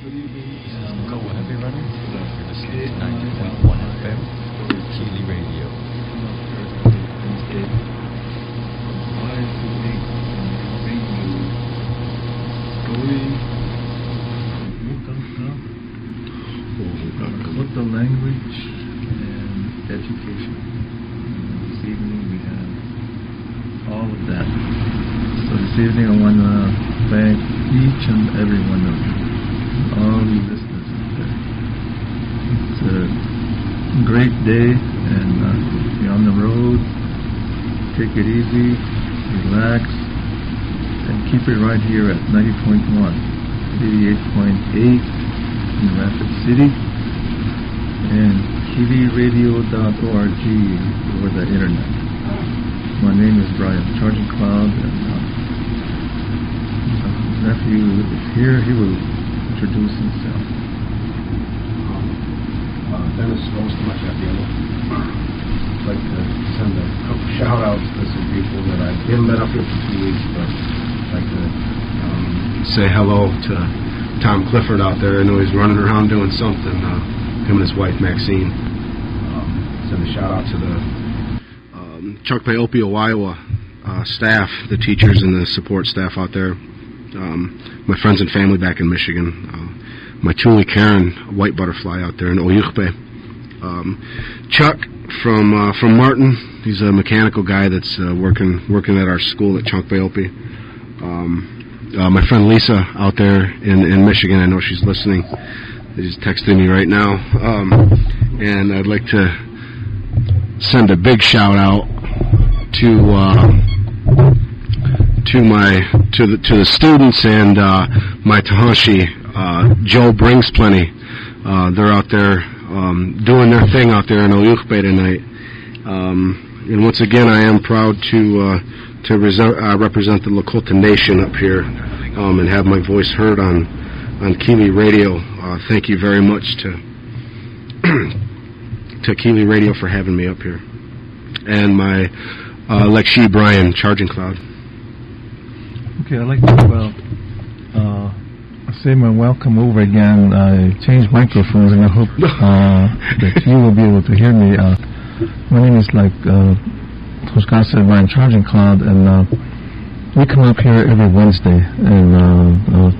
Go Heavy Runner. You're listening to 90.1 FM, KILI Radio. Lakota language and education. This evening we have all of that. So this evening I want to thank each and every one of you, all you listeners out there. It's a great day, and if you're on the road, take it easy, relax, and keep it right here at 90.1, 88.8 in Rapid City, and KILIRadio.org over the internet. My name is Brian Charging Cloud, and nephew is here. He will introduce himself. Dennis Rose to my I'd like to send a couple shout outs to some people that I haven't been up here for 2 weeks, but I'd like to say hello to Tom Clifford out there. I know he's running around doing something, him and his wife Maxine. Send a shout out to the Chuck Paopio, Iowa staff, the teachers and the support staff out there. My friends and family back in Michigan. My Julie Karen White Butterfly out there in Oyukhbe. Chuck from Martin. He's a mechanical guy that's working at our school at Chunk Paopio. My friend Lisa out there in Michigan. I know she's listening. She's texting me right now. And I'd like to send a big shout out to the students and my Tahashi, Joe Brings Plenty. They're out there doing their thing out there in Oyukhbe tonight. And once again, I am proud to represent the Lakota Nation up here and have my voice heard on KILI Radio. Thank you very much to KILI Radio for having me up here. And my Lexi Brian Charging Cloud. Okay, I'd like to say my welcome over again. I changed microphones, and I hope that you will be able to hear me. My name is Toshkasa Brian Charging Cloud, and we come up here every Wednesday, and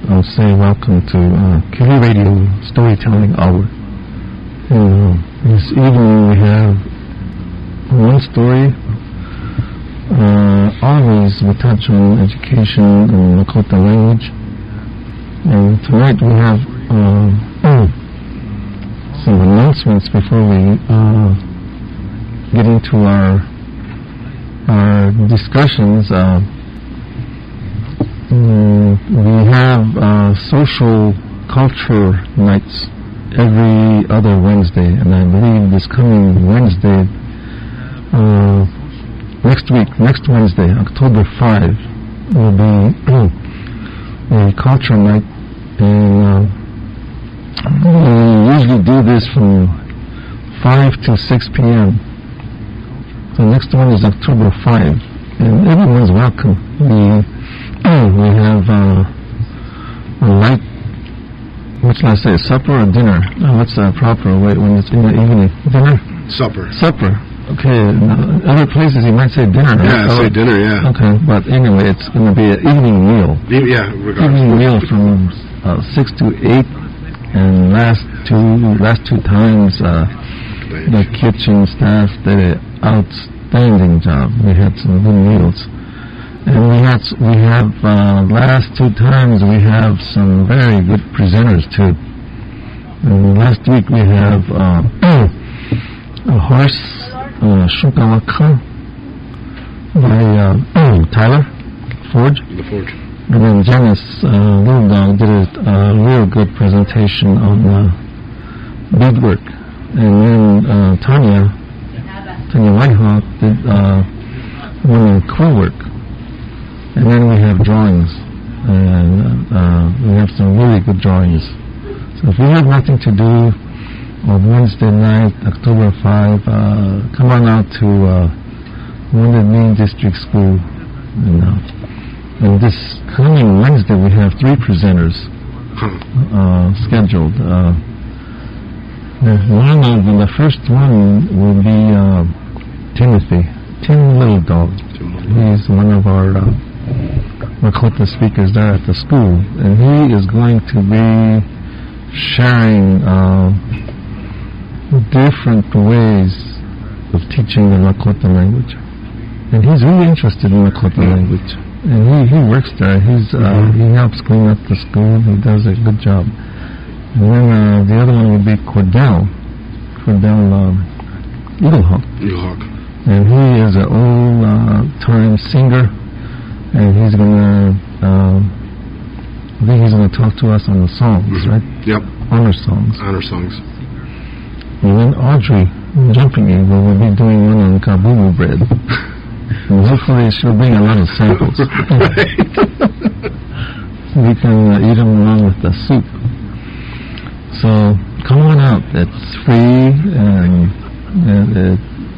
I'll say welcome to KILI Radio Storytelling Hour. And this evening we have one story. Always we touch on education and Lakota language, and tonight we have some announcements before we get into our discussions. We have social culture nights every other Wednesday, and I believe this coming Wednesday, next Wednesday, October 5, will be a culture night, and we usually do this from 5 to 6 p.m. The next one is October 5, and everyone's welcome. We have a light, what shall I say, supper or dinner? What's the proper way when it's in the evening? Dinner? Supper. Okay, other places you might say dinner. Yeah, right? say dinner, yeah. Okay, but anyway, it's going to be an evening meal. Yeah, regardless. Evening meal from 6 to 8, and last two times, the kitchen staff did an outstanding job. We had some good meals. And we have last two times we have some very good presenters too. And last week we have a horse, Shukawaka, by Tyler Forge. The Forge. And then Janice Little Dog did a real good presentation on beadwork. And then Tanya Whitehawk did one on quill work. And then we have drawings, and we have some really good drawings. So if you have nothing to do on Wednesday night, October 5, come on out to Wounded Knee District School. And this coming Wednesday we have 3 presenters. scheduled. One of the first one will be Timothy, Tim Little Dog. He's one of our Lakota speakers there at the school, and he is going to be sharing different ways of teaching the Lakota language. And he's really interested in Lakota language. And he works there. He helps clean up the school. He does a good job. And then the other one will be Cordell Eaglehawk. And he is an old-time singer. And he's gonna, I think he's gonna talk to us on the songs, right? Yep. Honor songs. And then Audrey, Jumping Eagle, will be doing one on kabubu bread. And hopefully she'll bring a lot of samples. We can eat them along with the soup. So come on out. It's free, and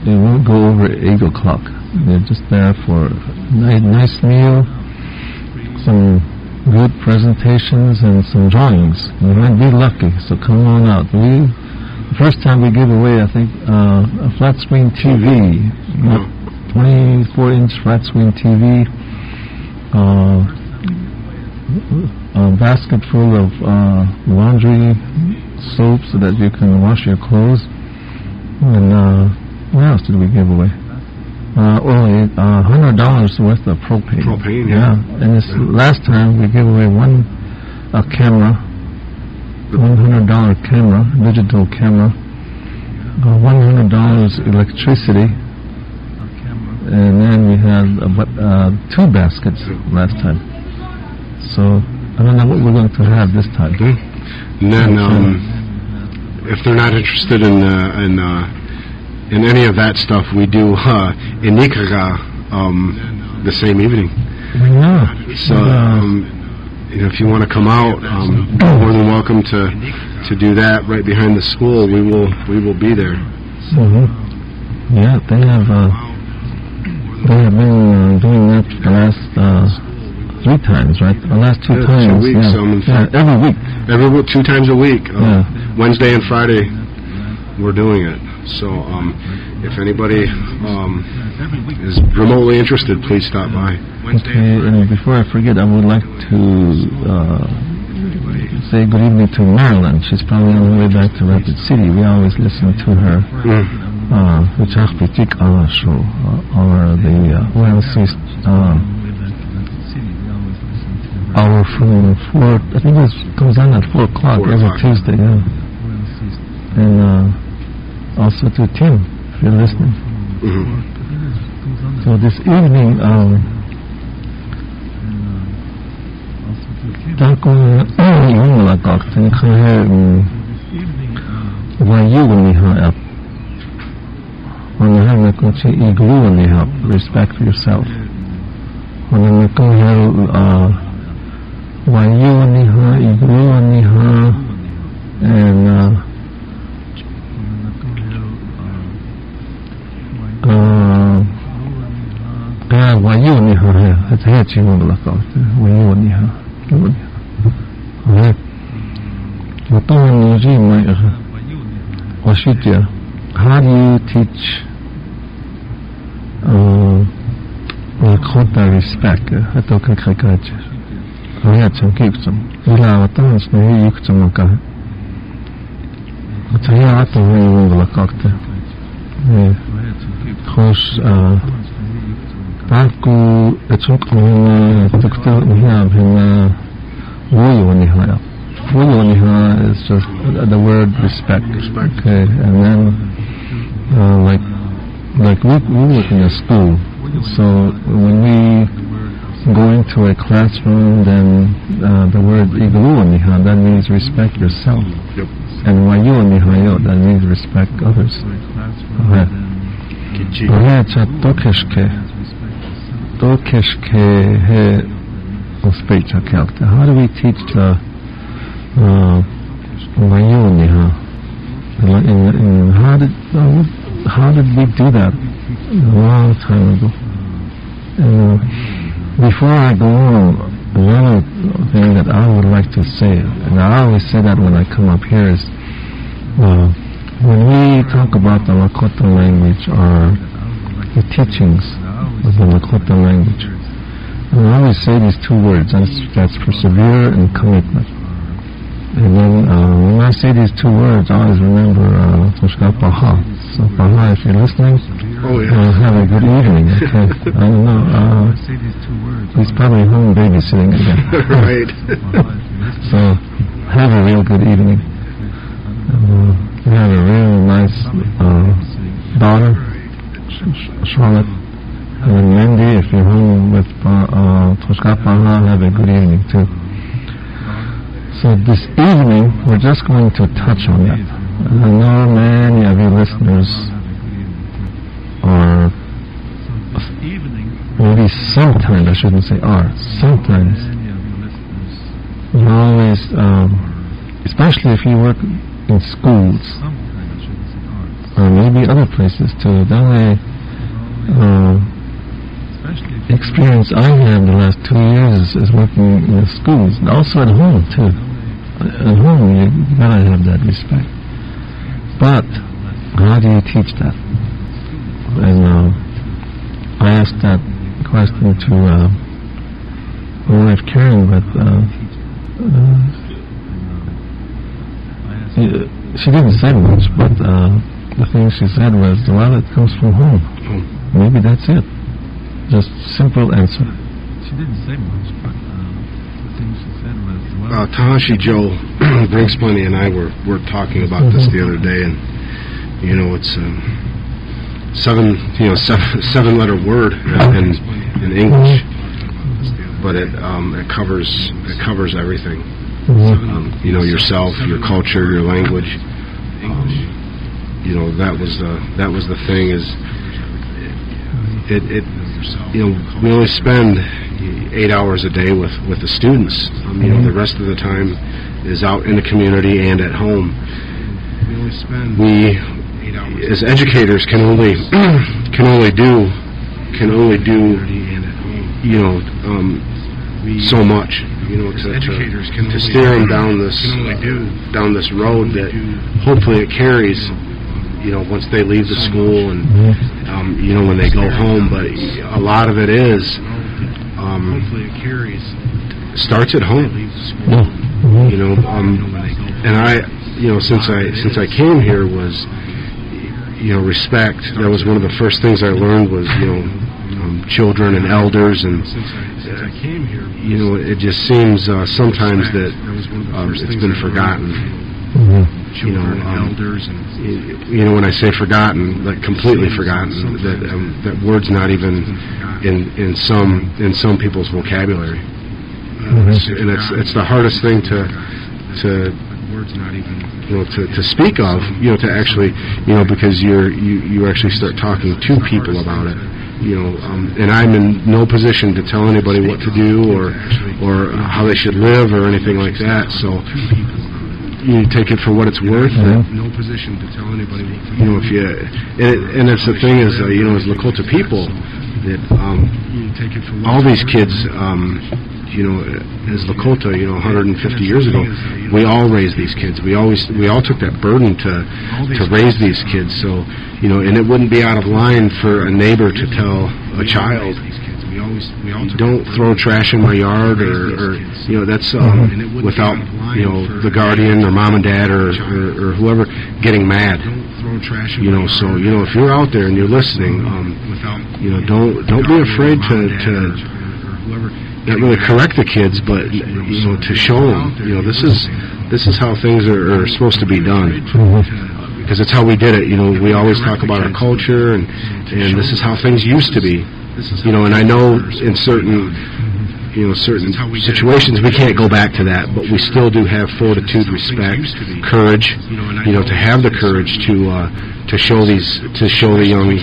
it won't go over 8 o'clock. They're just there for a nice meal, some good presentations, and some drawings. You might be lucky, so come on out. The first time we gave away, I think, a flat screen TV, 24-inch flat screen TV, a basket full of laundry soap so that you can wash your clothes. And what else did we give away? Only $100 worth of propane. Propane, yeah. And this last time we gave away a camera, $100 camera, digital camera, $100 electricity, and then we had 2 baskets last time. So I don't know what we're going to have this time. And then if they're not interested in any of that stuff, we do Inikaga the same evening. Yeah. So if you want to come out, more than welcome to do that right behind the school. We will be there. Mm-hmm. Yeah, they have been doing that the last 3 times, right? The last 2 times. 2 weeks. Every week. Every week, 2 times a week. Wednesday and Friday, we're doing it. So if anybody is remotely interested, please stop by. Okay, and before I forget, I would like to say good evening to Marilyn. She's probably on the way back to Rapid City. We always listen to her. Which has been or the hour from 4. I think it comes on at 4 o'clock every Tuesday. Yeah. And also to Tim, if you're listening. So this evening, respect for yourself. And how do you teach Lakota respect? Is just the word respect. Okay, and then like we work in a school, so when we go into a classroom, then the word igluoniha, that means respect yourself. Yep. And wayuonihayo, that means respect others. How do we teach the wayuoniha? How did we do that a long time ago? Before I go on, another thing that I would like to say, and I always say that when I come up here, is when we talk about the Lakota language or the teachings of the Lakota language, I always say these two words, that's persevere and commitment. And then when I say these two words, I always remember Toshka Paha. So Paha, if you're listening, have a good evening. Okay? I don't know. He's probably home babysitting again. Right. So have a real good evening. We have a real nice daughter, Charlotte. And Mandy, if you're home with Toshka Paha, have a good evening too. So this evening, we're just going to touch on that. I know many of you listeners are, maybe sometimes, I shouldn't say are, sometimes, you always, especially if you work in schools, or maybe other places too, the only experience I have the last 2 years is working in the schools, and also at home too. At home, you gotta have that respect. But how do you teach that? And I asked that question to my wife Karen, but she didn't say much. But the thing she said was, "Well, it comes from home. Maybe that's it. Just simple answer." She didn't say much, but the thing she said was, Tahashi Joe Brinksplenny and I were talking about this the other day, and it's seven-letter word in English, but it covers everything. Yourself, your culture, your language. That was the thing. Is it we only spend 8 hours a day with the students. The rest of the time is out in the community and at home. We, as educators, can only do so much. To steer them down this road that hopefully it carries. Once they leave the school and when they go home, but a lot of it is starts at home. And I, since I came here was respect. That was one of the first things I learned was children and elders, and it just seems sometimes that it's been forgotten. When I say forgotten, like completely forgotten, that word's not even in some people's vocabulary, and it's the hardest thing to speak of, to actually, because you actually start talking to people about it, and I'm in no position to tell anybody what to do or how they should live or anything like that. So you take it for what it's worth. No position to tell anybody what to do. And it's the thing is, as Lakota people, that all these kids, as Lakota, 150 years ago, we all raised these kids. We all took that burden to raise these kids. So, and it wouldn't be out of line for a neighbor to tell a child, don't throw trash in my yard, or that's without the guardian or mom and dad or whoever getting mad. So if you're out there and you're listening, don't be afraid to not really correct the kids, but to show them this is how things are supposed to be done. Because it's how we did it. We always talk about our culture, and this is how things used to be. And I know in certain situations we can't go back to that, but we still do have fortitude, respect, courage. To have the courage to show the young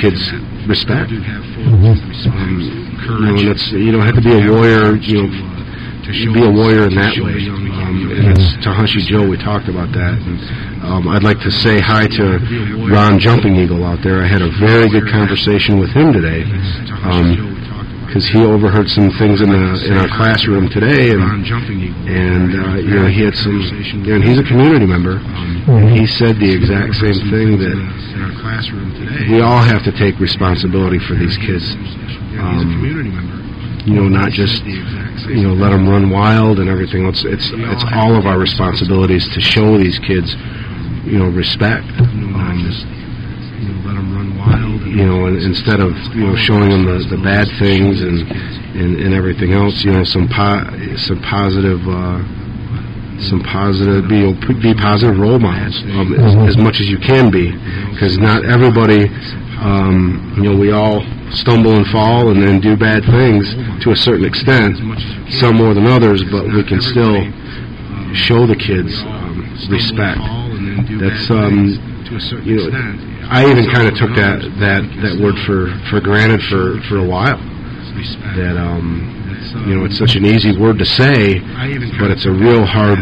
kids respect. And it's have to be a warrior. Be a warrior in that way. And it's Tahashi Joe. We talked about that. And, I'd like to say hi to Ron Jumping Eagle out there. I had a very good conversation with him today. because he overheard some things in our classroom today, and you know, he had some, and he's a community member, and he said the exact same thing, that we all have to take responsibility for these kids. You know, not just, you know, let them run wild and everything. It's all of our responsibilities to show these kids, you know, respect. You know, and instead of, you know, showing them the bad things and everything else, you know, be positive role models, as much as you can be, because not everybody, you know, we all stumble and fall and then do bad things to a certain extent, some more than others, but we can still show the kids respect. That's, you know, I even kind of took that word for granted for a while. That, you know, it's such an easy word to say, but it's a real hard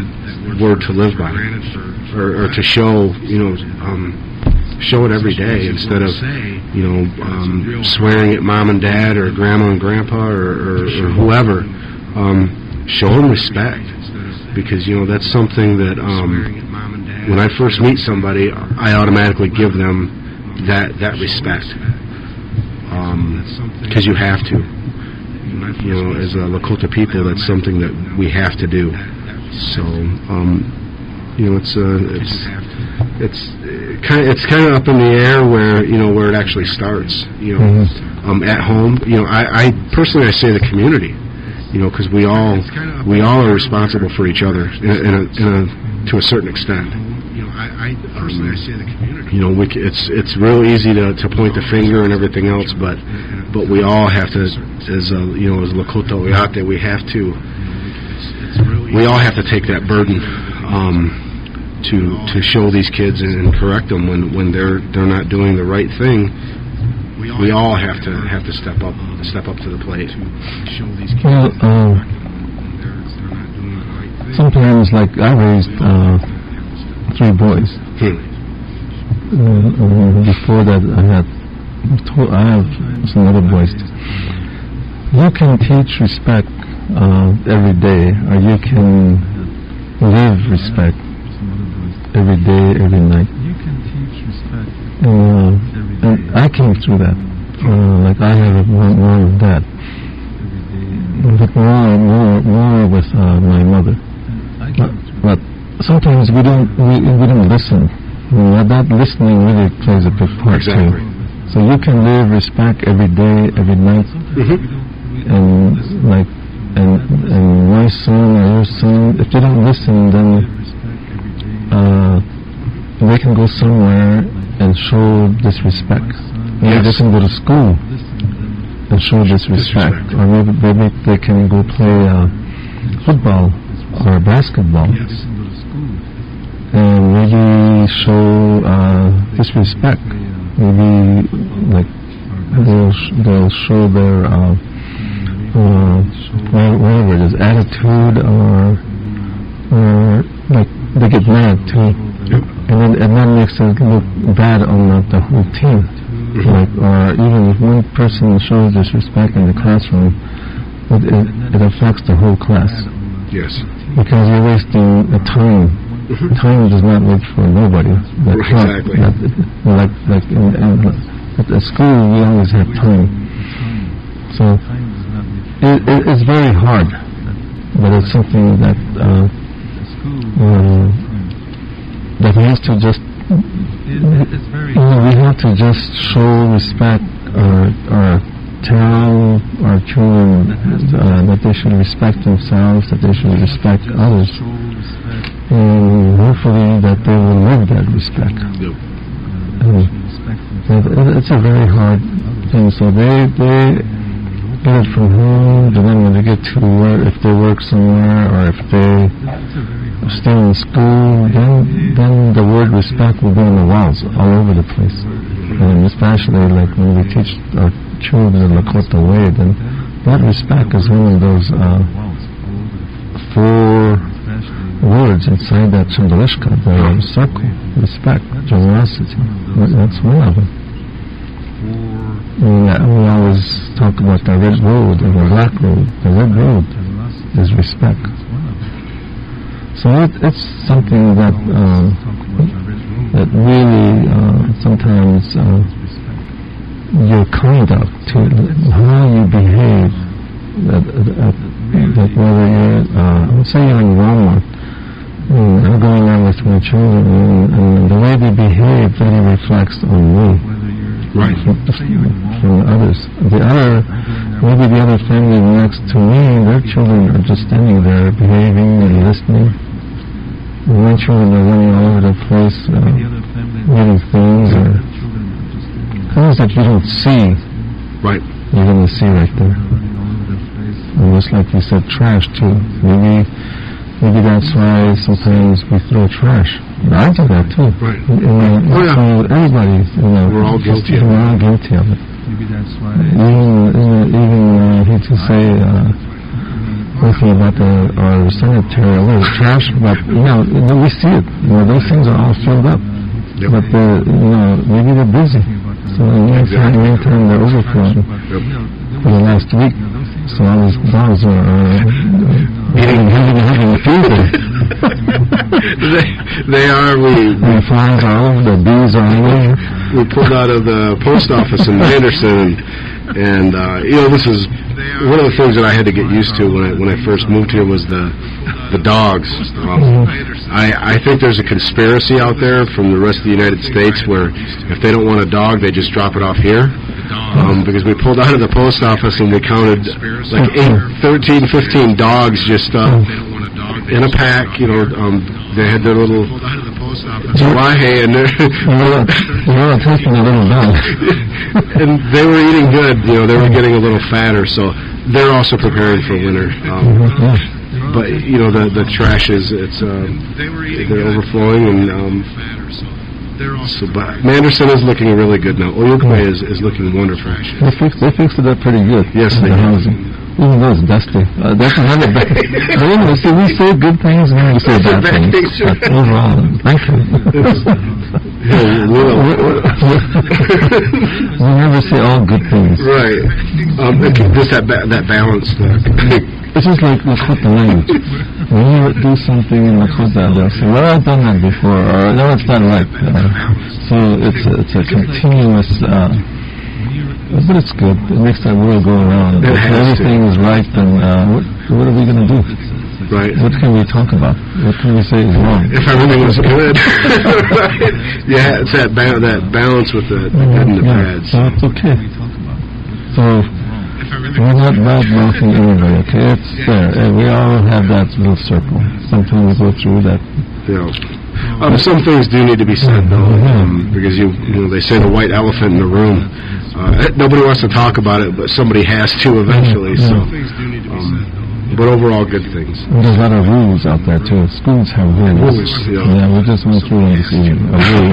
word to live by, or to show, you know, show it every day, instead of, you know, swearing at mom and dad or grandma and grandpa or whoever. Show them respect, because, you know, that's something that, when I first meet somebody, I automatically give them that respect, because you have to. You know, as a Lakota people, that's something that we have to do. So, you know, it's kind of up in the air where, you know, where it actually starts. You know, at home. You know, I personally, I say the community. You know, because we all are responsible for each other to a certain extent. I personally, I say the community. You know, it's real easy to point the finger and everything else, but we all have to, as you know, as Lakota Oyate, we all have to take that burden to show these kids and correct them when they're not doing the right thing. We all have to step up to the plate. Well, sometimes, like, I raised 3 boys. Before that, I have some other boys. You can teach respect every day, or you can live respect every day, every night. And I came through that. Like, I have more of that, but more with my mother. But sometimes we don't listen. That listening really plays a big part too. So you can live respect every day, every night, and my son or your son, if they don't listen, then they can go somewhere and show disrespect. Maybe they can go to school and show disrespect, or maybe they can go play football or basketball, and maybe show disrespect. Maybe, like, they'll show their whatever it is, attitude, or like they get mad too, and that makes it look bad on the whole team. Like, or even if one person shows disrespect in the classroom, it affects the whole class. Yes. Because you're wasting the time. Time does not wait for nobody. Exactly. At the school, we always have time. So it's very hard, but it's something that we have to just. We have to just show respect, or tell our children that they should respect themselves, that they should respect others, and hopefully that they will live that respect. It's a very hard thing. So they get it from home, and then when they get to work, if they work somewhere, or if they stay in school, then the word respect will be on the walls all over the place. And especially, like, when we teach our children the Lakota way, then that respect is one of those 4 words inside that Chandalishka, the circle: respect, generosity. That's one of them. We always talk about the red road and the black road. The red road is respect. So it's something that really sometimes your conduct, to how you behave, that whether you're, say you're in Walmart, I'm going on with my children, and the way they behave really reflects on me. Right. From others. Maybe the other family next to me, their children are just standing there behaving and listening. And my children are running all over the place, getting things that you don't see. Right. You're going to see right there. And just like you said, trash too. Maybe that's why sometimes we throw trash. I do that too. Right. So everybody, we're all guilty of it. We're all guilty of it. Maybe that's why. Even I hate to say anything about our sanitary, a little trash, but we see it. Those things are all filled up. Yep. But maybe they're busy. So in the meantime, they're overflowing. Yep. For the last week. So all these dogs are having a fever. They are. The flies are all over, the bees are all over. We pulled out of the post office in Anderson, and this is one of the things that I had to get used to when I first moved here was the dogs. I think there's a conspiracy out there from the rest of the United States where if they don't want a dog, they just drop it off here. Because we pulled out of the post office and we counted like 13, 15 dogs just in a pack. They had their little July and they're taking a little dog. And they were eating good. They were getting a little fatter, so they're also preparing for winter. But the trash they're overflowing and. But Manderson is looking really good now. Oyukme is looking wonderful. They fixed it up pretty good. Yes, they the have. housing. Even though it's dusty. That's another bad thing. We say good things and then we say bad things. But overall, thank you. We never say all good things. Right. Just that balance. It's just like Lakota language. When you do something in Lakota, they'll say, well, I've done that before, or no, it's not right. So it's a continuous, but it's good. It makes that world go around. If everything is right, then what are we going to do? Right. What can we talk about? What can we say is wrong? If everything was good. Right. Yeah, it's that balance with the head and the pads. So it's okay. So we're not bad-mouthing anybody, okay? It's there. We all have that little circle. Sometimes we go through that. Some things do need to be said, though, because they say the white elephant in the room. Nobody wants to talk about it, but somebody has to eventually. So, but overall, good things. And there's a lot of rules out there too. Schools have rules. Yeah, we just went through one this evening. A rule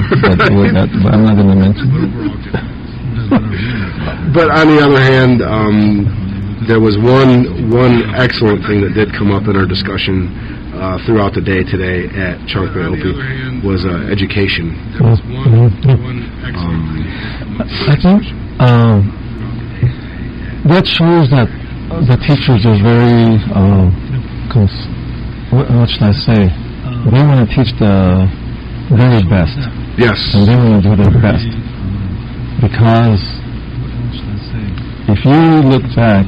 that I'm not going to mention. But on the other hand, there was one excellent thing that did come up in our discussion throughout the day today at Chankwe Opi was education. I think that shows that the teachers are very, what should I say? They want to teach the very best. Yes. And they want to do their best. Because if you look back,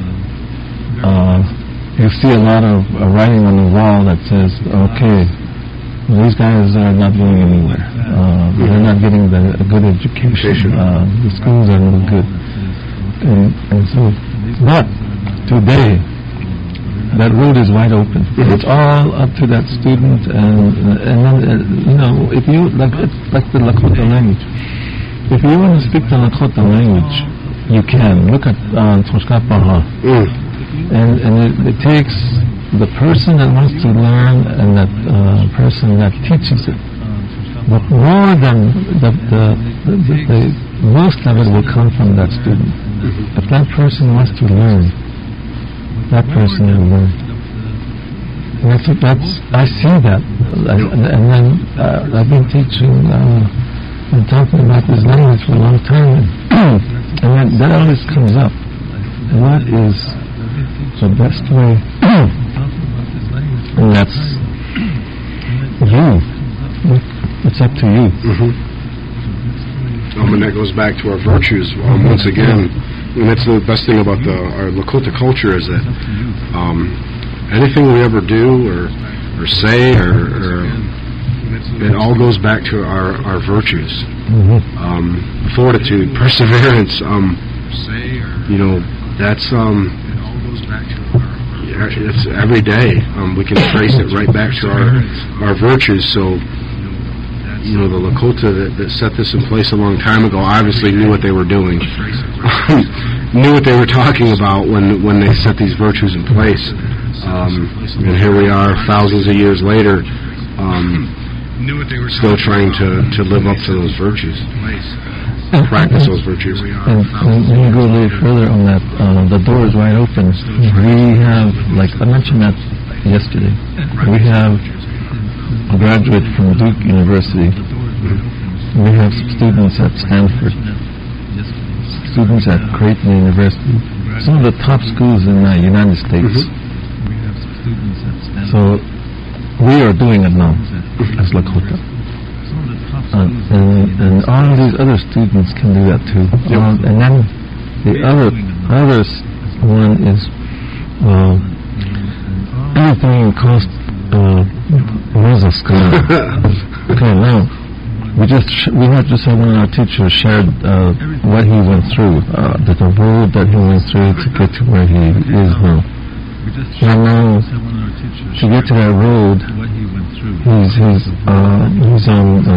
you see a lot of writing on the wall that says, okay, these guys are not going anywhere. They're not getting a good education. The schools are no good. And so, but today, that road is wide open. It's all up to that student, and then, if you, like the Lakota language, if you want to speak the Lakota language, you can. Look at Toshkapaha. And it takes the person that wants to learn and that person that teaches it. But more than the most of it will come from that student. If that person wants to learn, that person will learn. And I see that. And then I've been teaching and talking about this language for a long time. And that always comes up. What is the best way? And that's you. It's up to you. And that goes back to our virtues once again. And that's the best thing about our Lakota culture is that anything we ever do or say or it all goes back to our virtues. Fortitude, perseverance. That's it's every day. We can trace it right back to our virtues. So. The Lakota that set this in place a long time ago obviously knew what they were doing, knew what they were talking about when they set these virtues in place. And here we are, thousands of years later, still trying to live up to those virtues, practice those virtues. And when you go a little further on that, the door is wide open. We have, like I mentioned that yesterday, we have a graduate from Duke University. We have students at Stanford, students at Creighton University, some of the top schools in the United States. So we are doing it now as Lakota. And all of these other students can do that too. And then the other one is everything costs Okay, now we have just had one of our teachers shared what he went through, the road that he went through to get to where he is now. And now to get to that road, he's on a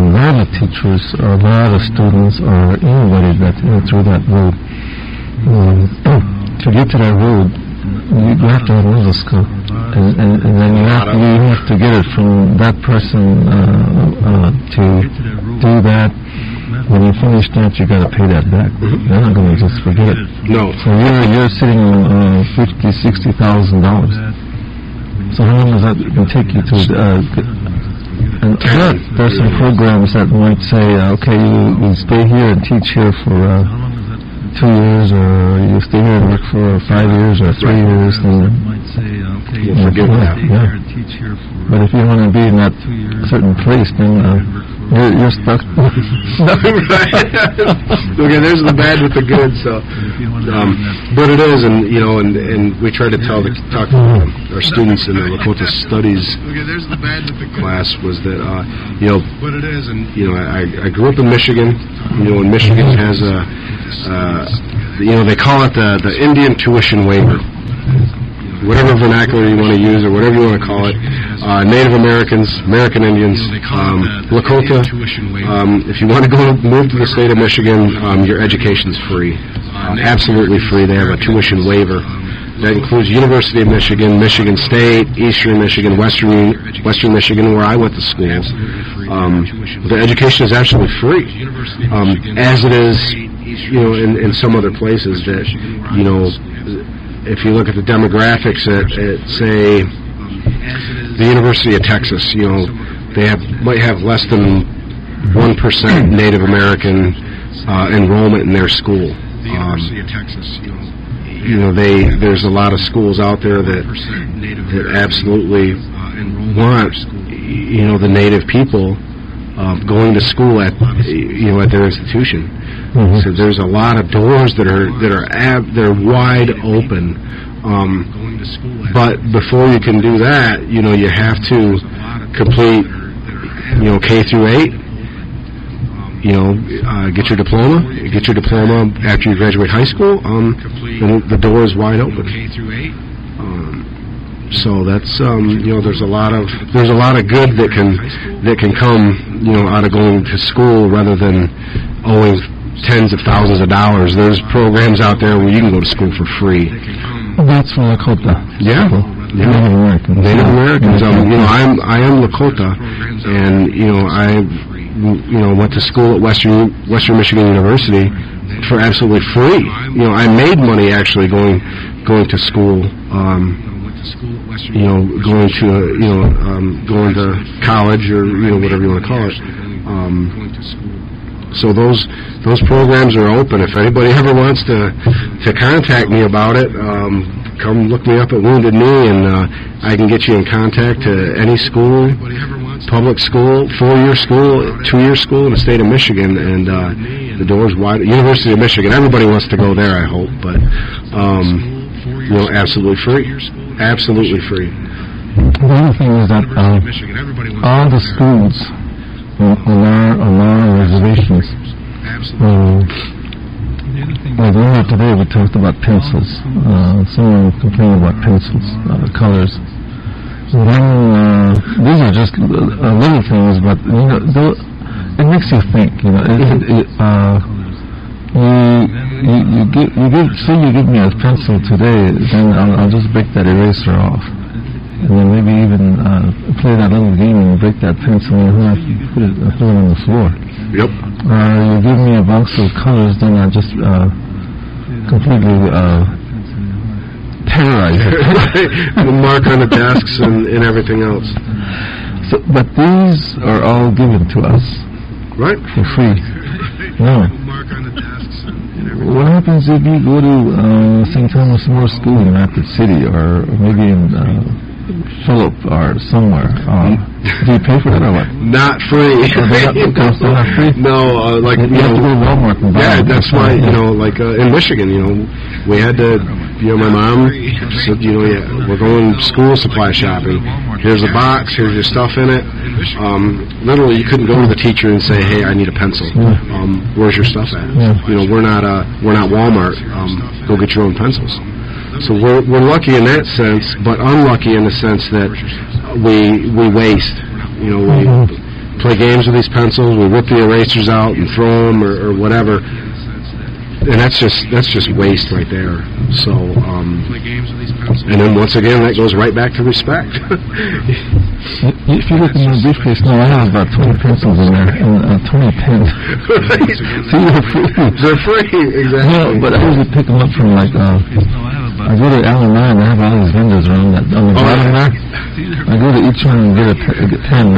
lot of teachers, a lot of students, or anybody that went through that road. To get to that road, you have to have another skill, and then you have to get it from that person to do that. When you finish that, you got to pay that back. They're not going to just forget it. No. So you're sitting on $50,000-$60,000. So how long does that take you to? And there's some programs that might say, okay, you stay here and teach here for 2 years, or you stay here and work for 5 years or 3 years, then we'll forget that. Yeah. But if you want to be in that certain place, then you're stuck. Okay, there's the bad with the good. So, but it is, and we try to talk to our students in the Lakota Studies class was that but it is, and I grew up in Michigan. And Michigan has they call it the Indian tuition waiver. Whatever vernacular you want to use, or whatever you want to call it, Native Americans, American Indians, Lakota. If you want to move to the state of Michigan, your education's free, absolutely free. They have a tuition waiver that includes University of Michigan, Michigan State, Eastern Michigan, Western Michigan, where I went to school. The education is absolutely free, as it is, in some other places that, if you look at the demographics at say, the University of Texas, they might have less than 1% Native American enrollment in their school. The University of Texas, there's a lot of schools out there that absolutely want, the Native people going to school at their institution. So there's a lot of doors that are wide open. But before you can do that, you have to complete, K through 8. Get your diploma. Get your diploma after you graduate high school. Then the door is wide open. So that's there's a lot of good that can come out of going to school rather than owing tens of thousands of dollars. There's programs out there where you can go to school for free. That's from Lakota. Yeah. Native Americans. Native Americans. I am Lakota, and I went to school at Western Michigan University for absolutely free. I made money actually going to school. Going to college, or whatever you want to call it. So those programs are open. If anybody ever wants to contact me about it, come look me up at Wounded Knee, and I can get you in contact to any school, public school, 4-year school, 2-year school in the state of Michigan, and the door's wide. University of Michigan, everybody wants to go there, I hope, but absolutely free. Absolutely free. The other thing is that all the schools on our reservations, like earlier today we talked about pencils. Someone complained about pencils, colors. And then these are just little things, but it makes you think. You give me a pencil today, then I'll just break that eraser off. And then maybe even play that little game and break that pencil and put it on the floor. Yep. You give me a box of colors, then I just completely terrorize it. Mark on the desks and everything else. So, but these are all given to us. Right. For free. No. What happens if you go to St. Thomas More School in Rapid City, or maybe in Phillip or somewhere? Do you pay for that or what? Not free. They're not free? No, you have to go to Walmart and buy it. That's why, like in Michigan, we had to, my mom said, we're going school supply shopping. Here's a box, here's your stuff in it. Literally, you couldn't go to the teacher and say, hey, I need a pencil. Where's your stuff at? Yeah. We're not Walmart. Go get your own pencils. So we're lucky in that sense, but unlucky in the sense that we waste. We play games with these pencils, we rip the erasers out and throw them or whatever, and that's just waste right there. So, and then once again, that goes right back to respect. If you look in my briefcase now, I have about 20 pencils in there and 20 pens. See, they're free. They're free, exactly. Yeah, but I usually pick them up from I go to Allen and I have all these vendors around that on the bottom there. I go to each one and get a pen.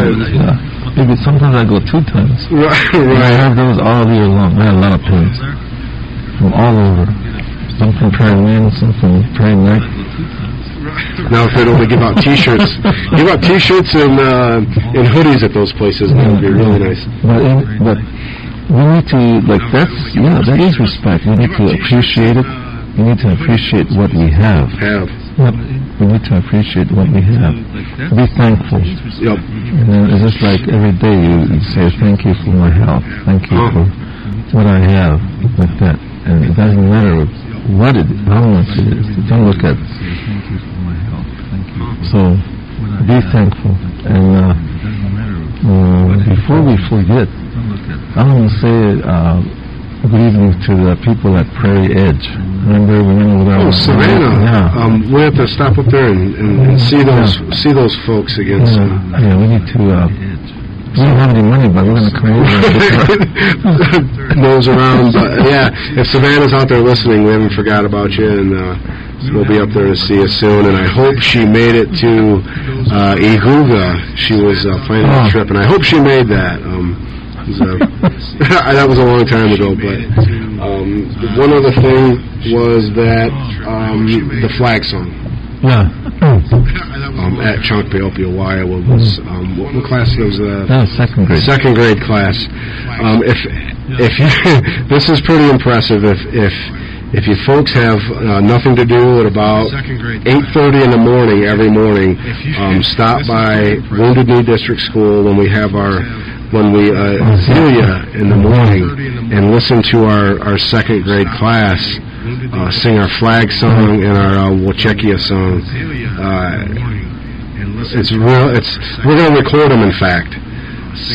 Maybe sometimes I go 2 times. Right. And I have those all year long. I have a lot of pens from all over. Some from Prairie Land, some from Prairie Neck. Now, if they'd only give out T-shirts, and hoodies at those places, that would be really nice. But we need to, that is respect. We need to appreciate it. We need to appreciate what we have. Yep. We need to appreciate what we have. Be thankful. Yep. And then it's just like every day you say, thank you for my health. Thank you for what I have. Like that. And it doesn't matter how much it is. Don't look at it. So, be thankful. And before we forget, I want to say good evening to the people at Prairie Edge. Remember, we went over there. Oh, Savannah. Yeah. We have to stop up there and see those folks again. Yeah, we need to. We don't have any money, but we're going to come over and nose around. But yeah, if Savannah's out there listening, we haven't forgot about you, and we'll be up there to see you soon. And I hope she made it to Iguga. She was planning a trip, and I hope she made that. That was a long time ago, but one other thing was that the flag song. Yeah. At Chunkpay, Iowa was what class was that? That was second grade. Second grade class. If you, this is pretty impressive. If you folks have nothing to do at about 8:30 in the morning every morning, stop by Wounded Knee District School when we hear you in the morning and listen to our second grade class sing our flag song and our Wachechia song. We're going to record them, in fact.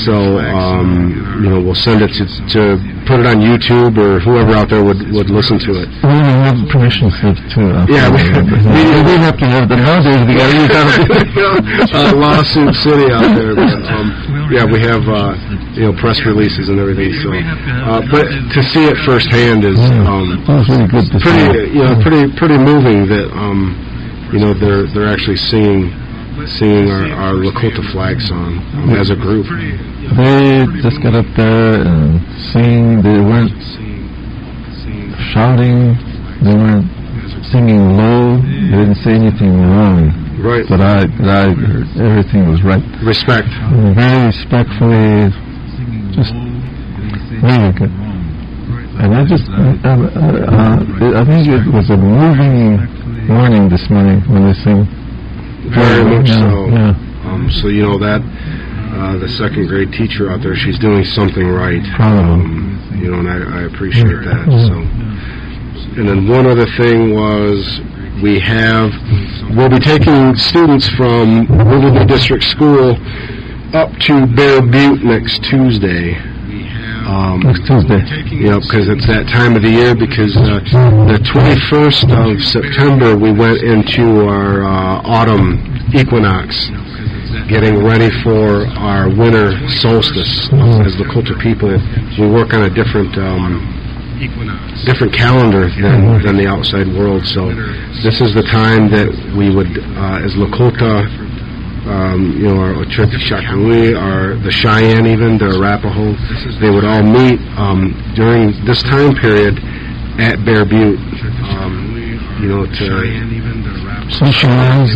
So, we'll send it to put it on YouTube, or whoever out there would listen to it. We don't have permission slips to. Yeah, we have to have them nowadays. We got to use lawsuit city out there. But, we have press releases and everything. So, but to see it firsthand is really good to pretty moving. That they're actually singing our Lakota flag song as a group. they just got up there and sing. They weren't shouting. They weren't singing low. They didn't say anything wrong. Right. But I heard everything was right. Respect. Very respectfully, just really good. And I just, I think it was a moving morning this morning when they sing. Very much so. Yeah. So you know that the second grade teacher out there, she's doing something right. Proud of them. You know, and I appreciate that. So, and then one other thing was we'll be taking students from Riverview District School up to Bear Butte next Tuesday. Next Tuesday. Yeah, because it's that time of the year. Because the 21st of September we went into our autumn equinox, getting ready for our winter solstice. As Lakota people, we work on a different calendar than the outside world. So this is the time that we would, as Lakota, our Ocheokee, the Cheyenne, even the Arapaho, they would all meet during this time period at Bear Butte, to socialize,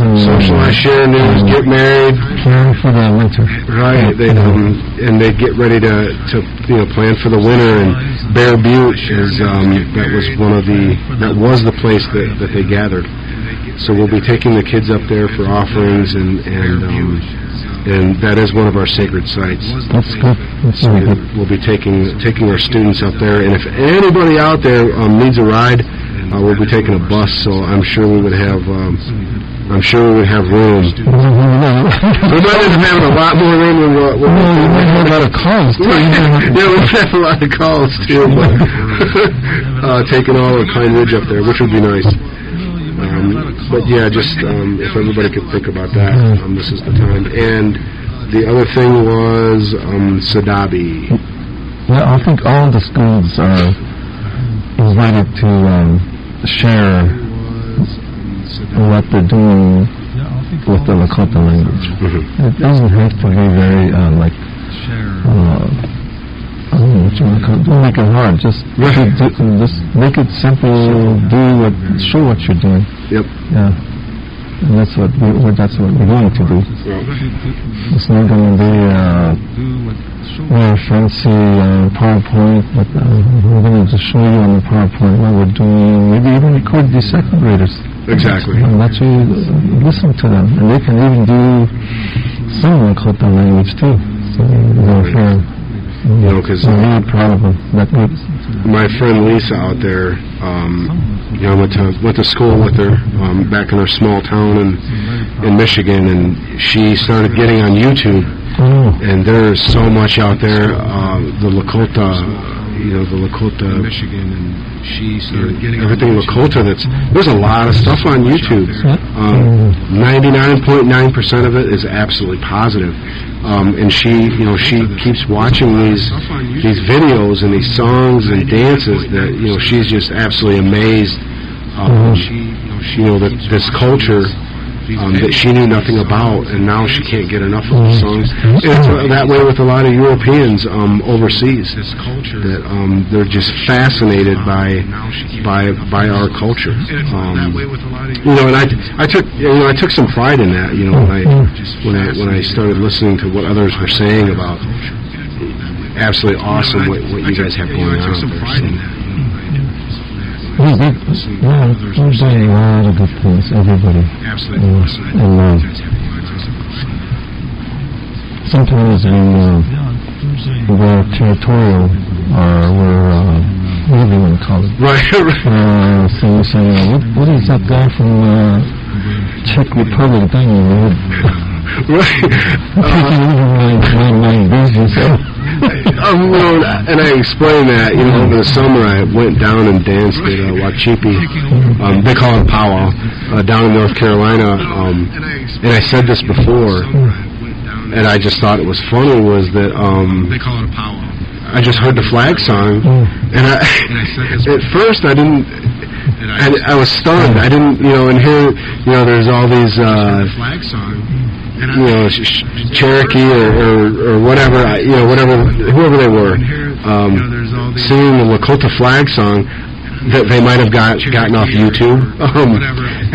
share news, get married, plan for the winter. Right, and they get ready to plan for the winter. And Bear Butte that was the place that they gathered. So we'll be taking the kids up there for offerings, and that is one of our sacred sites. That's good. That's really good. We'll be taking our students up there, and if anybody out there needs a ride, we'll be taking a bus. So I'm sure we would have room. We might end up having a lot more room than what we might have a lot of calls too. Yeah, we have a lot of calls too. But taking all of Pine Ridge up there, which would be nice. But yeah, just if everybody could think about that, this is the time. And the other thing was Sadabi. Yeah, I think all the schools are invited to share what they're doing with the Lakota language. Mm-hmm. It doesn't have to be very don't make it hard. Just make it simple. Show what you're doing. Yep. Yeah. And that's what we're going to do. Yeah. It's not going to be very fancy PowerPoint, but we're going to just show you on the PowerPoint what we're doing. Maybe even record the second graders. Exactly. And let you listen to them, and they can even do some Lakota language too. So they'll hear. Because I'm really proud of them. My friend Lisa out there, went to school with her back in her small town in Michigan, and she started getting on YouTube. And there's so much out there. The Lakota Michigan, and she started getting everything Lakota. There's a lot of stuff on YouTube. 99.9% of it is absolutely positive. And she keeps watching these videos and these songs and dances that she's just absolutely amazed. That this culture that she knew nothing about, and now she can't get enough of the songs. And it's that way with a lot of Europeans overseas. That they're just fascinated by our culture. And I took some pride in that. When I started listening to what others were saying about absolutely awesome what you guys have going on there. We're doing a lot of good things, everybody. Absolutely. And sometimes we're territorial, or what do you want to call it? Right. So you say, what is that guy from Czech Republic doing? Right. My business. And I explained that, over the summer I went down and danced at Wachipi. They call it powwow, down in North Carolina. And I said this before, and I just thought it was funny, was that they call it a powwow. I just heard the flag song, and at first I didn't. I was stunned. I didn't, and here, there's all these. Cherokee or whatever. whoever they were, singing the Lakota flag song that they might have gotten off YouTube,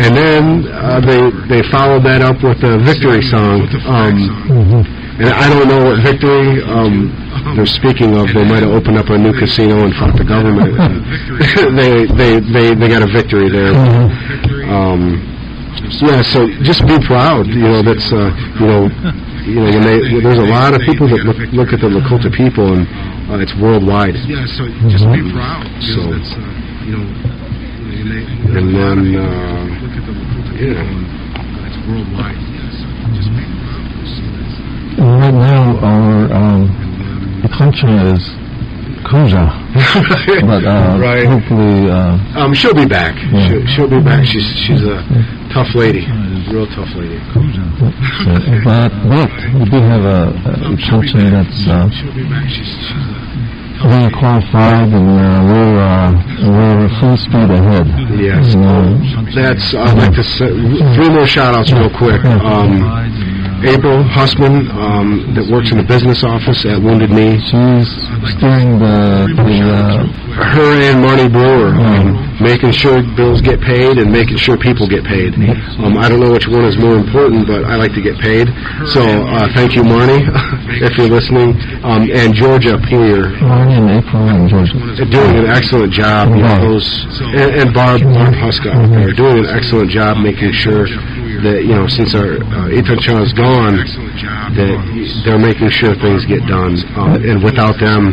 and then they followed that up with a victory song. And I don't know what victory they're speaking of. They might have opened up a new casino and fought the government. they got a victory there. Yeah, so just be proud. That's when there's a lot of people that look at the Lakota people, and it's worldwide. Yeah, so just be proud. So and then look at the Lakota people, and it's worldwide. Yeah, so just be proud. Right now, our function is Kuja, but right. Hopefully, she'll be back. Yeah. She'll be back. She's a tough lady, real tough lady. But we do have a function that's very qualified, and we're full speed ahead. Yes, that's. I'd like to say 3 more shout-outs real quick. April Hussman, that works in the business office at Wounded Knee. She's steering her and Marnie Brewer, making sure bills get paid and making sure people get paid. I don't know which one is more important, but I like to get paid. So thank you, Marnie, if you're listening. And Georgia Poyer. Marnie and April and Georgia. Doing an excellent job. And Barb Huska are doing an excellent job making sure that, since our Ethan Shaw is gone, that they're making sure things get done. And without them,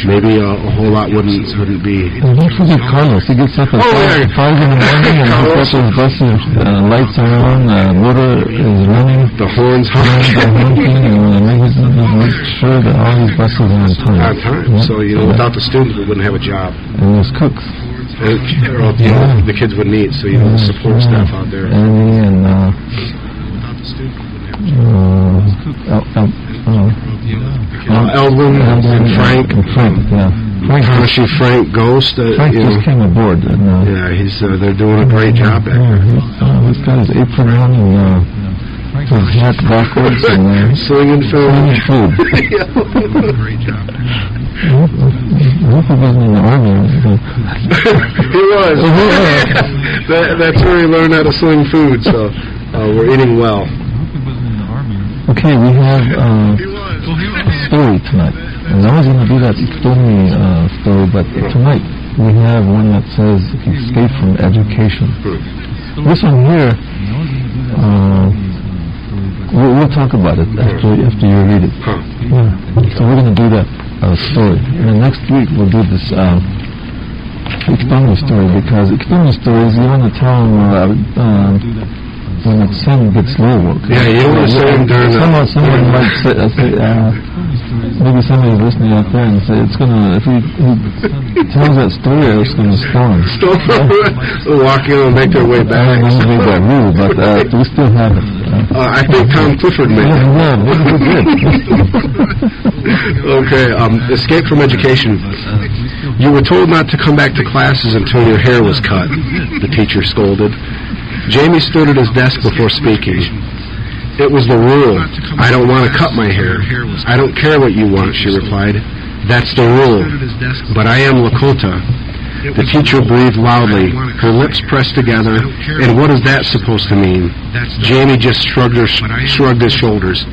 maybe a whole lot wouldn't be. And don't forget Carlos. He gets up at 5 in the morning, and his buses, lights are on, motor is running, the horns honking, and makes sure that all these buses are on time. On time. So, without the students, we wouldn't have a job. And there's cooks. The kids wouldn't eat, so the support staff out there. And Eldwin and Frank. Frank Ghost. Frank just came aboard. And, they're doing a great job back there. He's got his apron on and his hat backwards and slinging food. Great job. I hope he wasn't in the army. He was. That's where he learned how to sling food, so we're eating well. Okay, we have a story tonight. And I was going to do that story, but tonight we have one that says Escape from Education. This one here, we'll talk about it after you read it. Yeah. So we're going to do that story. And next week we'll do this Ikitomi story, because Ikitomi stories, you want to tell them when the sun gets low. Yeah, you want to say them during someone might say, maybe somebody's listening out there and say, it's going to, if he tells that story, it's going to storm. They'll walk in and make their way back. I don't know that rule, but we still have it. I think Tom Clifford made it. Yeah, we did. Okay, Escape from Education. You were told not to come back to classes until your hair was cut, the teacher scolded. Jamie stood at his desk before speaking. It was the rule. I don't want to cut my hair. I don't care what you want, she replied. That's the rule. But I am Lakota. The teacher breathed loudly, her lips pressed together, and what is that supposed to mean? Jamie just shrugged his shoulders.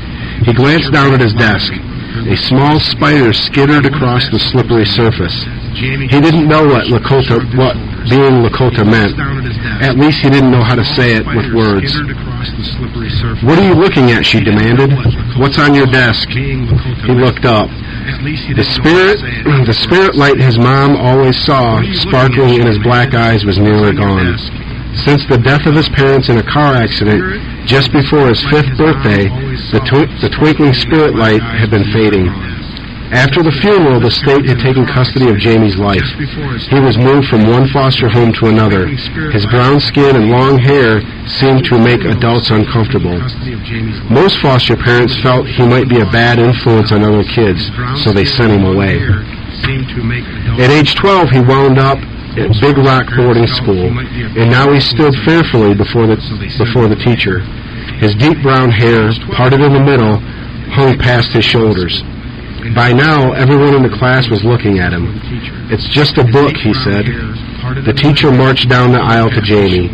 He glanced down at his desk. A small spider skittered across the slippery surface. He didn't know what being Lakota meant. At least he didn't know how to say it with words. What are you looking at, she demanded. What's on your desk? He looked up. The spirit light his mom always saw sparkling in his black eyes was nearly gone. Since the death of his parents in a car accident just before his 5th birthday, the twinkling spirit light had been fading. After the funeral, the state had taken custody of Jamie's life. He was moved from one foster home to another. His brown skin and long hair seemed to make adults uncomfortable. Most foster parents felt he might be a bad influence on other kids, so they sent him away. At age 12, he wound up at Big Rock boarding school, and now he stood fearfully before the teacher. His deep brown hair, parted in the middle, hung past his shoulders. By now, everyone in the class was looking at him. "It's just a book," he said. The teacher marched down the aisle to Jamie.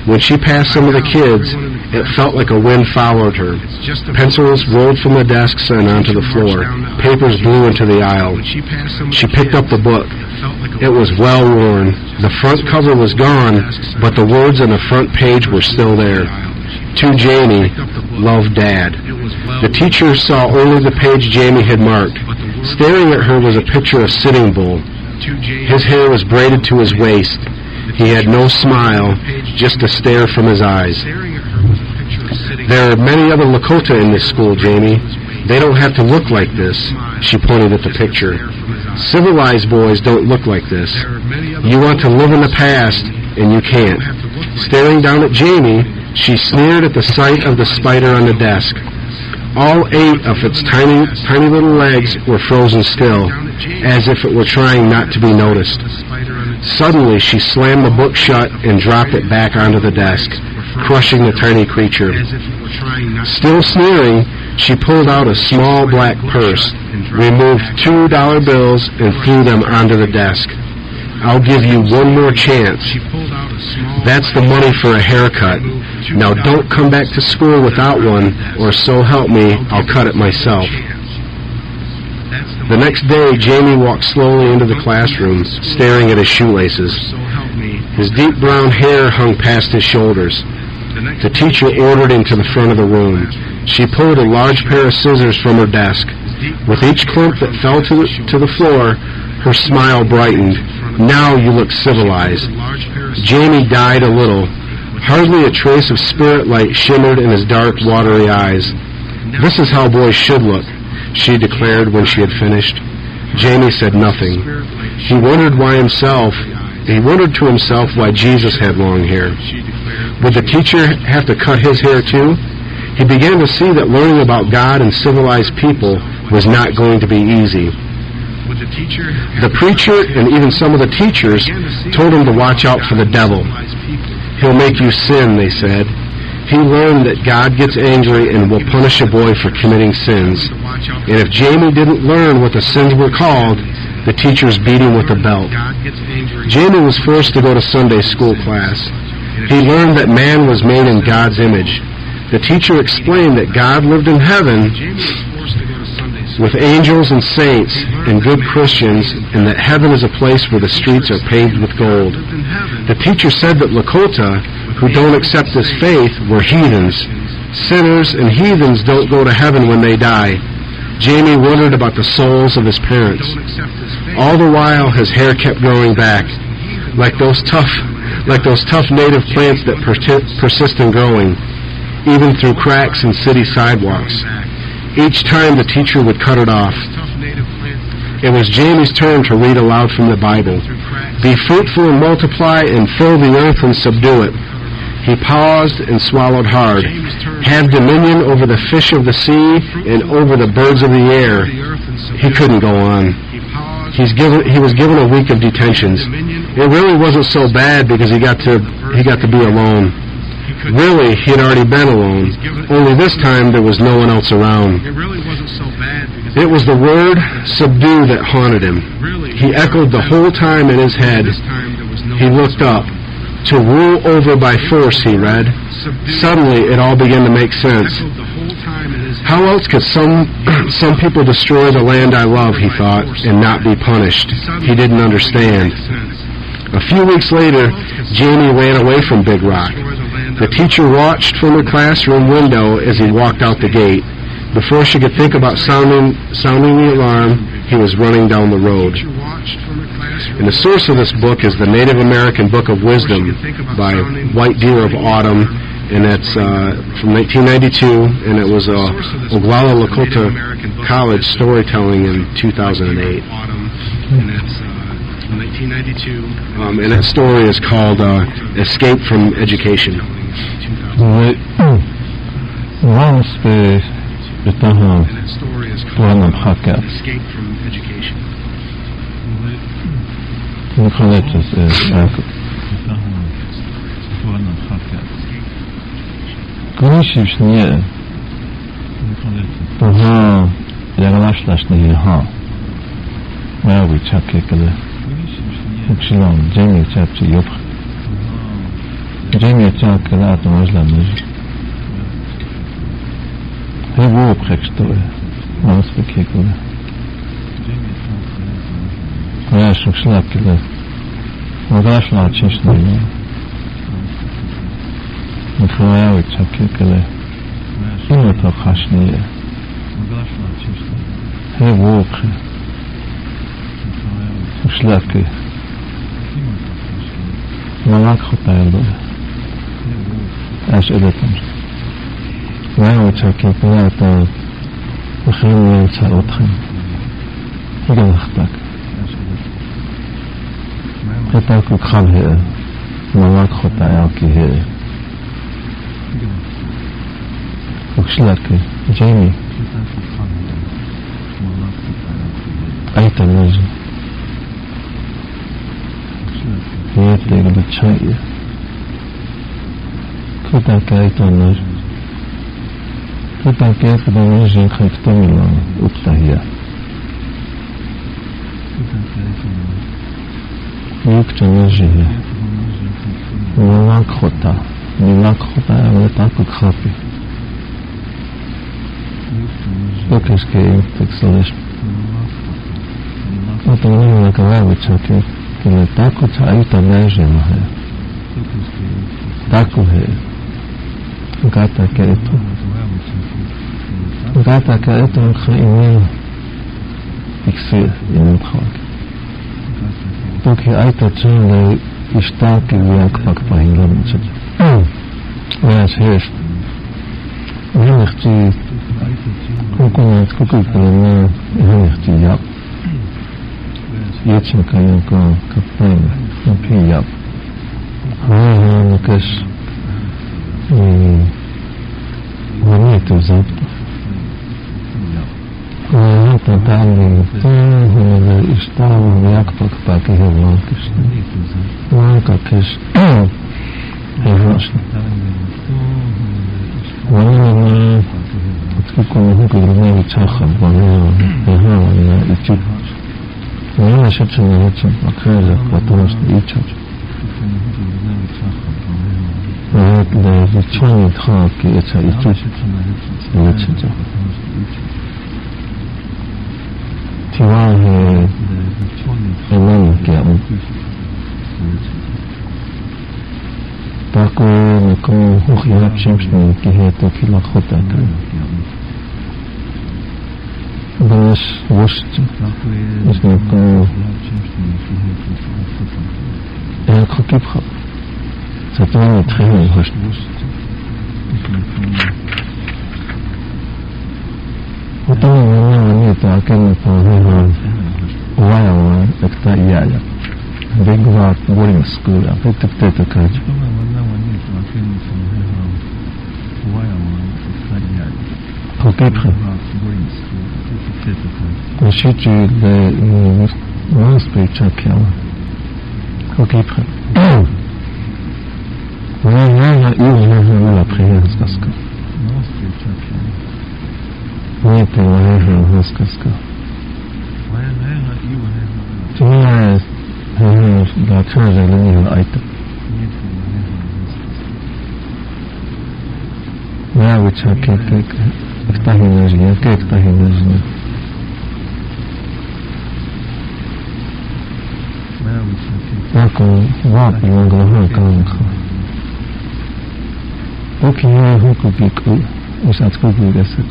When she passed some of the kids, it felt like a wind followed her. Pencils rolled from the desks and onto the floor. Papers blew into the aisle. She picked up the book. It was well worn. The front cover was gone, but the words on the front page were still there. To Jamie, love Dad. The teacher saw only the page Jamie had marked. Staring at her was a picture of Sitting Bull. His hair was braided to his waist. He had no smile, just a stare from his eyes. "There are many other Lakota in this school, Jamie. They don't have to look like this." She pointed at the picture. "Civilized boys don't look like this. You want to live in the past, and you can't." Staring down at Jamie, she sneered at the sight of the spider on the desk. All 8 of its tiny little legs were frozen still, as if it were trying not to be noticed. Suddenly, she slammed the book shut and dropped it back onto the desk, crushing the tiny creature. Still sneering, she pulled out a small black purse, removed $2 bills, and threw them onto the desk. "I'll give you one more chance. That's the money for a haircut. Now don't come back to school without one, or so help me, I'll cut it myself." The next day, Jamie walked slowly into the classroom, staring at his shoelaces. His deep brown hair hung past his shoulders. The teacher ordered him to the front of the room. She pulled a large pair of scissors from her desk. With each clump that fell to the floor, her smile brightened. "Now you look civilized." Jamie died a little. Hardly a trace of spirit light shimmered in his dark, watery eyes. "This is how boys should look," she declared when she had finished. Jamie said nothing. He wondered to himself why Jesus had long hair. Would the teacher have to cut his hair too? He began to see that learning about God and civilized people was not going to be easy. The preacher and even some of the teachers told him to watch out for the devil. "He'll make you sin," they said. He learned that God gets angry and will punish a boy for committing sins. And if Jamie didn't learn what the sins were called, the teachers beat him with a belt. Jamie was forced to go to Sunday school class. He learned that man was made in God's image. The teacher explained that God lived in heaven with angels and saints and good Christians, and that heaven is a place where the streets are paved with gold. The teacher said that Lakota, who don't accept this faith, were heathens. Sinners and heathens don't go to heaven when they die. Jamie wondered about the souls of his parents. All the while, his hair kept growing back, like those tough native plants that persist in growing, even through cracks in city sidewalks. Each time the teacher would cut it off. It was Jamie's turn to read aloud from the Bible. "Be fruitful and multiply and fill the earth and subdue it." He paused and swallowed hard. "Have dominion over the fish of the sea and over the birds of the air." He couldn't go on. He was given a week of detentions. It really wasn't so bad because he got to be alone. Really, he had already been alone. Only this time there was no one else around. It was the word "subdue" that haunted him. He echoed the whole time in his head. He looked up. "To rule over by force," he read. Suddenly, it all began to make sense. How else could some people destroy the land I love, he thought, and not be punished? He didn't understand. A few weeks later, Jamie ran away from Big Rock. The teacher watched from the classroom window as he walked out the gate. Before she could think about sounding the alarm, he was running down the road. And the source of this book is the Native American Book of Wisdom by White Deer of Autumn, and it's from 1992, and it was Oglala Lakota College storytelling in 2008. And that story is called Escape from Education. Legalashlasni ha. Well, we check it. Excellent. Jamie chapter yok. Jamie check it out on Islam. He will prekstory. Once we kick it. Ja, schon schlag it. Legalashla chishni. Mikhail we check it. Ino to khashni. He will Шляпки. Lakota eldo. Аж элетом. Вау чаки плата. Хэмээ чаотхан. Хэгэнхтак. Хэтаку кхамхэ. Lakota ялкихэ. Шляпки. Джейми. Айта нежи. Это обычай. Кто такая тонна? Кто такая, когда мы живем в Томилан, Уптахия? Юкча не живет. Lakota. Lakota, ale tak jak chapy. Pokażkę tak słyszysz. A to nie ma kawały czakie. Kiedy taku czai to leży na he. Taku he. Gata keto. Gata keto kha inin. Iksir inin khak. Toki aita chile istaki jak pak pahilam chad. Ja shef. Nechti kokonat kokopelna nechti ya. Yetsinka yanka kapang piyap. Nakas manito zapto. Manito tali tali istava jak pak hevankis. Nankakis hevasni. Wanina tkukon hukudruni chakha wanina ichuk. Я сейчас не хочу, оказывается, потому что и чуть. Да, изучение тхаки, это и чуть. Лучше. Тиваги, эманки, такое, никому ухилап чимшни, кихето килахота. Баш вошти. Если я купил, зато не требует вошти. Вот он не так, как он повинен. Ваяла, это яля. Бегла более скоро, это кажется. Купил. Учите для нас причакяла. Купил. Я и приехал сказка. Нет, я сказка. Ты меня да каждый не айта. Я вычакал как тахина жизнь, как тахина жизнь. Ако вапи на глава канха. Поки я хукупику, усатскуку гасат.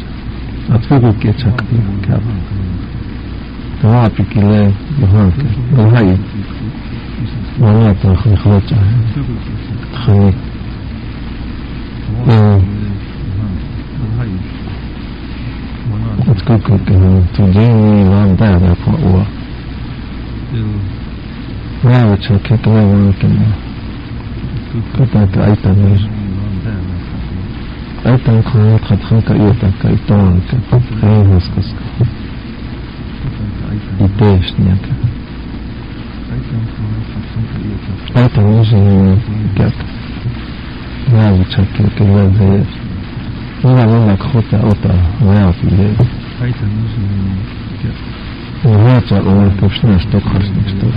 Атфуку кечакпи кап. Вапи киле главанка. Главай. Ванята хнхлоча. Тхани. Атскуку тудини вам дада по уа. Я чаки главанкина. Катака айта нежа. Айта кханат хатханка иотака итоанка. Хейнаскаска. Итешняка. Айта нежа гак. Я чаки главанкина. Я Lakota ота ваяфи. Вятя он пушна что харсник что.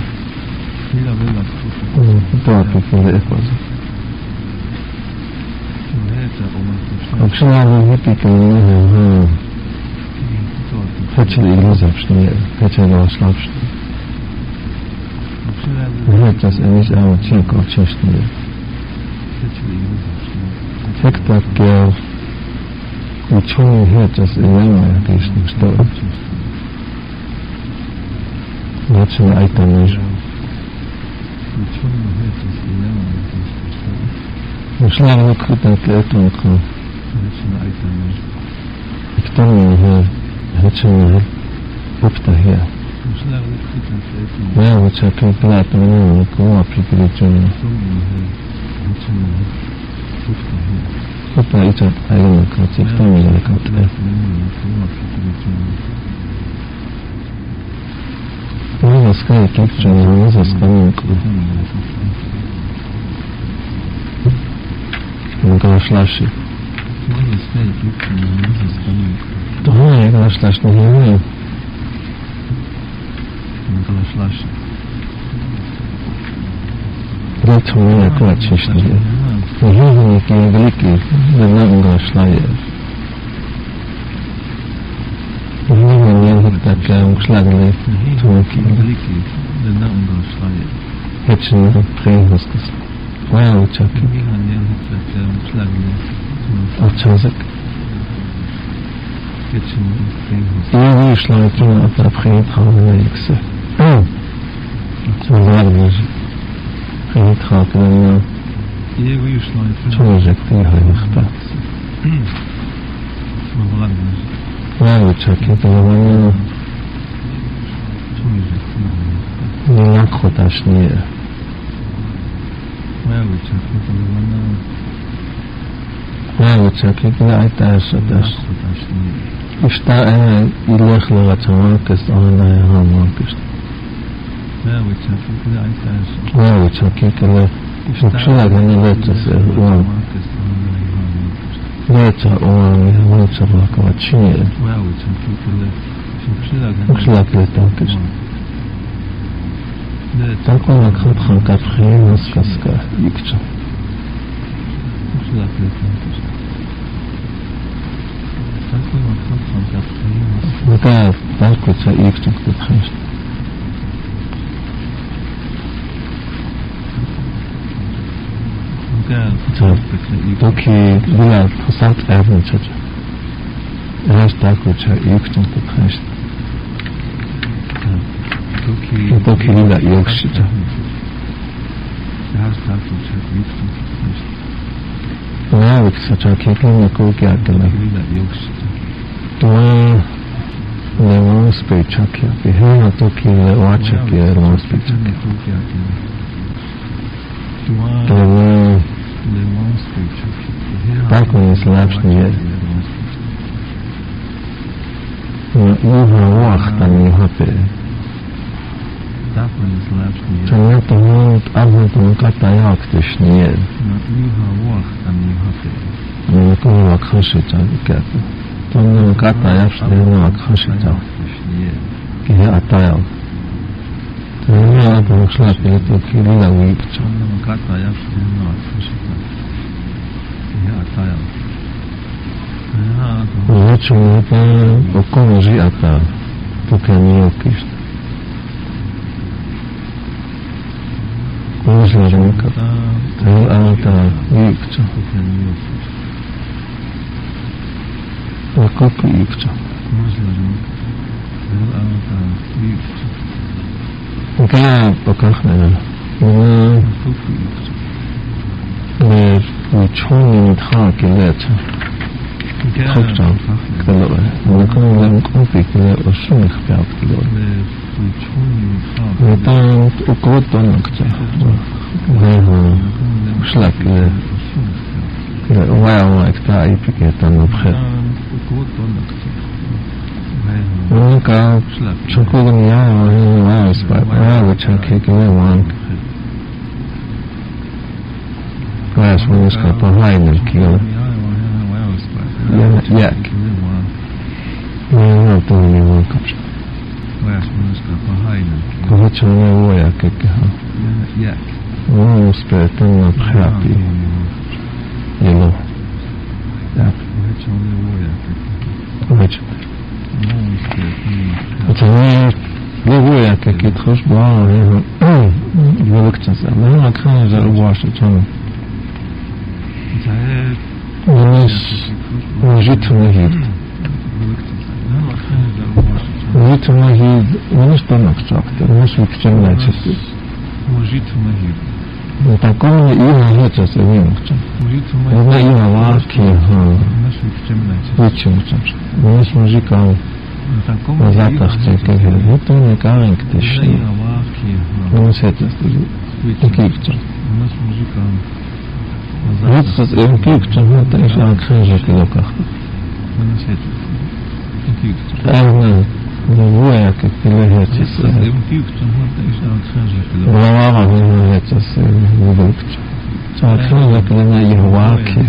Да, тут не эпоза. Вообще надо выпить не хочу илюзия, что не хочу расслабься. Вятя они же чего честно. Как-то к учёный Вятя именно конечно что. Начали айтамыш. Ушла в крутом клетонку. И кто мне начали повторять. Я вот чакаю плату, мне кого припрятую. Это идет айна крутик, кто меня крутит. Можно сказать, как же не за скамейку. Галашлаши. Можно сказать, как же не за скамейку. Да, я галашлаш не знаю. Галашлаши. Дайте мне клатчишь. Южники великие, да нам галашлая. Не такая ушлагли тонкие. Очень приятно. Вау, чаки. Отчазок. Я вышла от приятного на иксе. Отчазок. Приятного. Я вышла от Чужак ты гаишь. Вау, чаки, это не Lakota шние. Вау, чаки, это айташ. И что илэх логачамакас, она и хамакас. Вау, чаки, это шукшилага не лечится. Леча он лучше лаковачи. Шукшилаг летакаш. Такой накрутхан капхрена сказка икча. Такая такой икча тут хрещ. Токи была посад эвенча. Раз такой икча тут хрещ. Токи лила йокшича. Вау, кстати, кеклина кукиакела. Това левон спейчаки. Бихена токи левачаки левон спейчаки. Това так он слабшный есть. Юга вахта не хапе. Чанято вот аргентон катаяк тишнее. Не кого акхашита кет. Там катаяк что акхашита. Я атаял. Я пошла перед килила выпча. Катаяк что акхашита. Я атаял. Лучше это около жи ата. Только не окиш. Узларенка, алта, икча. Лакоп икча. Я покахнена. Не учёный тхаки леча. Хопчан, калова. Наконец купить не ошумих пятки. Там у кого-то накча. Шлак. Вау, это и пикета на вход. Ну как, чоколад не вау, спай. Вау, чаки не ван. Класс вынеска по хайнер кило. Як. Nem tudom, mi van kapcsolatban. Olyasmoniska pahainen. Hogy ne volják ekkeha. Jak. Uspějte na happy. Jelo. Jak. Hogy. Ne volják ekket hosba, velükön szem. Nem a kánzár uvása csanom. Жито на гид. Жито на гид. Не станок чакта. Не швидчем найчасти. Жито на гид. No takom je ima heća se vimuća. Ona ima laki, vićumuća. Oni smo žikali na zatašće, kad je to nekavim ktešni. Oni se heća se vikivća. Vića se vikivća, no ta išla krenžiti do kahta. Evo ne voja, kad ti leheći se. Glava ne leheća se vikivća. Čak krenža kada ne je ovaki.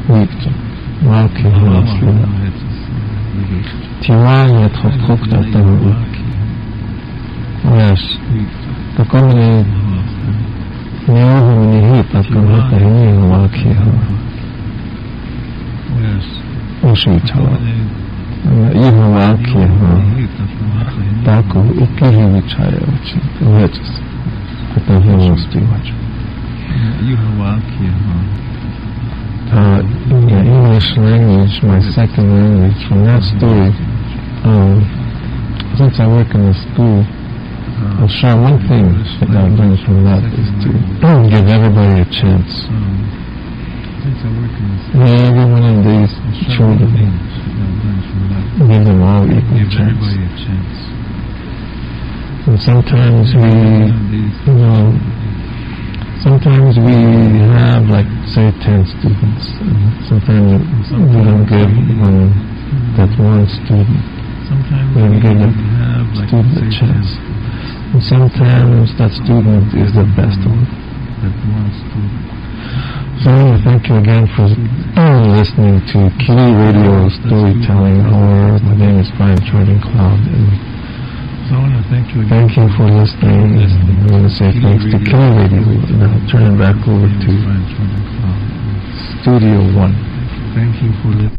Vikivća. Ovaki hlasljena. Тимание тхокта там. Ояш. Таком не не гит, а как это не лаки. Ояш. Ушичала. Его лаки. Так у Киевичая очень. Лечис. Это его стивач. Его лаки. English language, my second language, from that story, since I work in a school, I'll share one thing that I've learned from that is to give everybody a chance. Every one of these children, give them all equal chance. And sometimes we have, like, say, 10 students. Sometimes we don't give that one student. We don't give that student a chance. And sometimes that student is the best one. So I want to thank you again for listening to KILI Radio Storytelling Hour. My name is Brian Charting Cloud. So I want to thank you again. Thank you for listening. I'm going to say thanks to KILI Radio, and I'll turn it back over to Studio One. Thank you for listening.